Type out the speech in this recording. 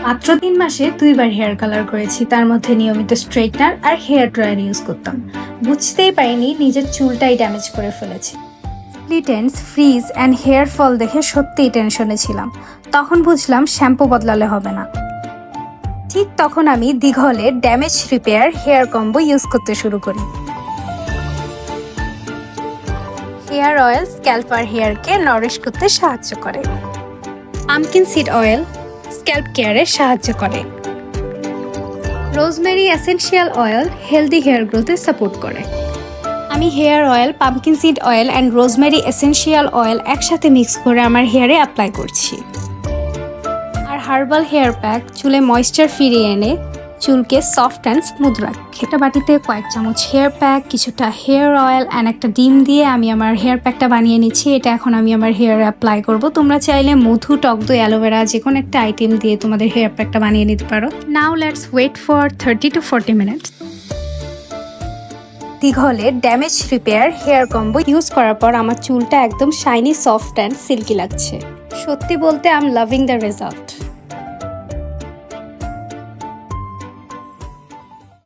মাত্র 3 মাসে 2বার hair colour করেছি, তার মধ্যে নিয়মিত স্ট্রেটনার আর হেয়ার ড্রায়ার ইউজ করতাম। বুঝতেই পারিনি নিজের চুলটাই ড্যামেজ করে ফেলেছি। Split ends, frizz and hair fall দেখে সত্যিই টেনশনে ছিলাম। তখন বুঝলাম শ্যাম্পু বদলালে হবে না। ঠিক তখন আমি Dighle damage repair hair combo use করতে শুরু করি। হেয়ার অয়েল স্ক্যাল্প আর হেয়ারকে নরিশ করতে সাহায্য করে। পামকিন সিড অয়েল স্ক্যাল্প কেয়ারে সাহায্য করে। Rosemary essential oil healthy hair গ্রোথে সাপোর্ট করে। আমি hair oil, pumpkin seed oil and rosemary essential oil একসাথে মিক্স করে আমার হেয়ারে অ্যাপ্লাই করছি। আর হার্বাল হেয়ার প্যাক চুলে ময়েশ্চার ফিরিয়ে এনে চুলকে সফট অ্যান্ড স্মুথ রাখে। একটা বাটিতে কয়েক চামচ হেয়ার প্যাক, কিছুটা হেয়ার অয়েল অ্যান্ড একটা ডিম দিয়ে আমি আমার হেয়ার প্যাকটা বানিয়ে নিচ্ছি। এটা এখন আমি আমার হেয়ারে অ্যাপ্লাই করব। তোমরা চাইলে মধু, টক দই, অ্যালোভেরা যে কোনো একটা আইটেম দিয়ে তোমাদের হেয়ার প্যাকটা বানিয়ে নিতে পারো। Now let's wait for 30 to 40 minutes. Dighle damage repair hair combo use করার পর আমার চুলটা একদম শাইনি, সফট অ্যান্ড সিল্কি লাগছে। সত্যি বলতে I am loving the result.